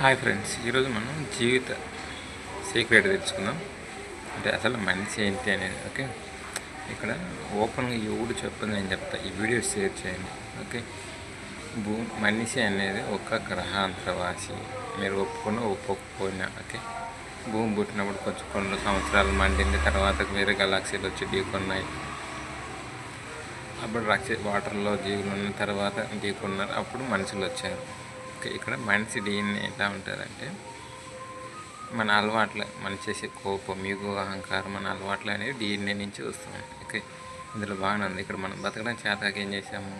Hi friends, ఈరోజు మనం జీవిత secret తెలుసుకుందాం. అంటే అసలు మనిషి ఏంటి అనేది. ఓకే, ఇక్కడ ఓపెన్గా ఎవడు చెప్పని నేను చెప్తా, ఈ వీడియో షేర్ చేయండి. ఓకే, మనిషి అనేది ఒక గ్రహాంతరవాసి. మీరు ఒప్పుకోకపోయినా ఓకే, భూమి పుట్టినప్పుడు కొంచెం కొన్ని సంవత్సరాలు మండింది, తర్వాత వేరే గెలాక్సీలు వచ్చి ఢీకొన్నాయి. అప్పుడు వాటర్లో జీవులు ఉన్న తర్వాత ఢీకొన్నారు, అప్పుడు మనుషులు వచ్చారు. ఓకే, ఇక్కడ మనిషి డిఎన్ఏ ఎలా ఉంటుందంటే మన అలవాట్లు, మనం చేసే కోపం, యుగ అహంకారం, మన అలవాట్లు అనేవి డిఎన్ఏ నుంచి వస్తున్నాయి. ఓకే, ఇందులో బాగానే ఉంది. ఇక్కడ మనం బతకడం చేతకి ఏం చేసాము,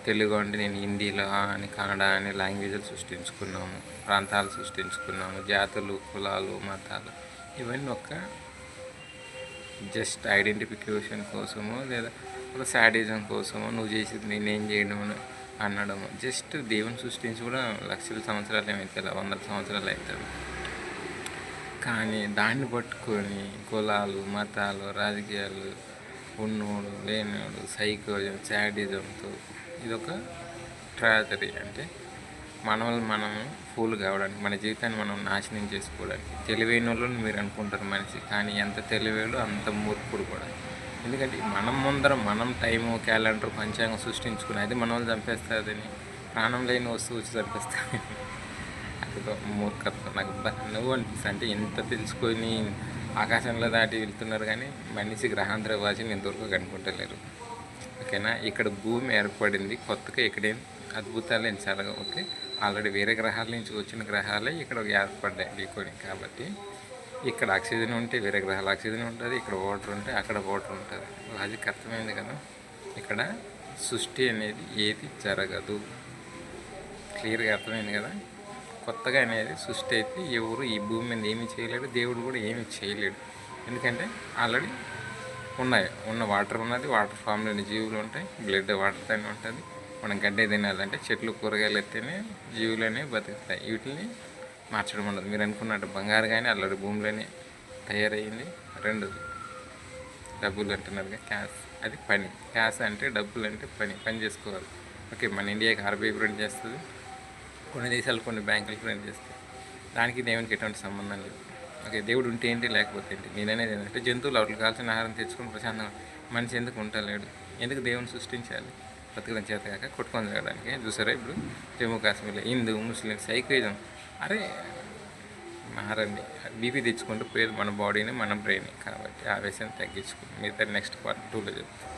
తెలుగు అంటే నేను హిందీలో అని కన్నడ అని లాంగ్వేజ్లు సృష్టించుకున్నాము, ప్రాంతాలు సృష్టించుకున్నాము, జాతులు, కులాలు, మతాలు, ఇవన్నీ ఒక జస్ట్ ఐడెంటిఫికేషన్ కోసమో లేదా ఒక శాడిజం కోసమో నువ్వు చేసేది నేనేం చేయడం అనడము. జస్ట్ దేవుని సృష్టించి కూడా లక్షల సంవత్సరాలు ఏమైతే, వందల సంవత్సరాలు అవుతుంది. కానీ దాన్ని పట్టుకొని కులాలు, మతాలు, రాజకీయాలు, ఉన్నోడు లేనివాడు, సైకోజం, శాడిజంతో ఇదొక ట్రాజడీ. అంటే మనల్ని మనం ఫూల్ కావడానికి, మన జీవితాన్ని మనం నాశనం చేసుకోవడానికి. తెలివైన వాళ్ళని మీరు అనుకుంటారు మనిషి, కానీ ఎంత తెలివేడు అంత మూర్ఖుడు కూడా. ఎందుకంటే మనం ముందర మనం టైము, క్యాలెండర్, పంచాంగం సృష్టించుకుని అది మన వాళ్ళు చంపేస్తుందని, ప్రాణం లేని వస్తువు వచ్చి చంపేస్తుంది. అది మూర్ఖత్వం. నాకు నువ్వు అనిపిస్తుంది. అంటే ఎంత తెలుసుకొని ఆకాశంలో దాటి వెళ్తున్నారు, కానీ మనిషి గ్రహాంతర వాసిని ఇంతవరకు కనుక్కుంటలేరు. ఓకేనా, ఇక్కడ భూమి ఏర్పడింది కొత్తగా, ఇక్కడేం అద్భుతాలు ఏం చాలా. ఓకే, ఆల్రెడీ వేరే గ్రహాల నుంచి వచ్చిన గ్రహాలే ఇక్కడ ఏర్పడ్డాయి ఢీకొని. కాబట్టి ఇక్కడ ఆక్సిజన్ ఉంటే వేరే గ్రహాలు ఆక్సిజన్ ఉంటుంది, ఇక్కడ వాటర్ ఉంటే అక్కడ వాటర్ ఉంటుంది. లాజిక్ అర్థమైంది కదా. ఇక్కడ సృష్టి అనేది ఏది జరగదు, క్లియర్గా అర్థమైంది కదా. కొత్తగా అనేది సృష్టి అయితే ఎవరు ఈ భూమి మీద ఏమీ చేయలేడు, దేవుడు కూడా ఏమీ చేయలేడు. ఎందుకంటే ఆల్రెడీ ఉన్న వాటర్ ఉన్నది, వాటర్ ఫామ్లోని జీవులు ఉంటాయి, బ్లడ్ వాటర్తోనే ఉంటుంది. మనం గడ్డే తినాలంటే చెట్లు, కూరగాయలు ఎత్తేనే జీవులు అనేవి బతుకుతాయి. వీటిని మార్చడం ఉండదు. మీరు అనుకున్నట్టు బంగారు కానీ ఆల్రెడీ భూమిలోనే తయారయ్యింది. రెండోది డబ్బులు అంటున్నారు, క్యాష్ అది పని. క్యాష్ అంటే డబ్బులు అంటే పని చేసుకోవాలి. ఓకే, మన ఇండియాకి ఆర్బీఐ ప్రింట్ చేస్తుంది, కొన్ని దేశాలు కొన్ని బ్యాంకులు ప్రింట్ చేస్తాయి. దానికి దేవునికి ఎటువంటి సంబంధం లేదు. ఓకే, దేవుడు ఉంటే ఏంటి లేకపోతే ఏంటి. నేననేది ఏంటంటే జంతువులు వాటికి కావాల్సిన ఆహారం తెచ్చుకొని ప్రశాంతంగా, మనిషి ఎందుకు ఉండలేడు, ఎందుకు దేవుని సృష్టించాలి, బతకడం చేత కాక కొట్టుకొని తిరగడానికి. చూసారా ఇప్పుడు జమ్మూ కాశ్మీర్లో హిందూ, ముస్లిం, సైకిజం. అరే మారండి, బీపీ తెచ్చుకుంటూ పోయేది మన బాడీని, మన బ్రెయిన్. కాబట్టి ఆవేశం తగ్గించుకుంది. మిగతా నెక్స్ట్ పార్ట్ 2లో చెప్తాను.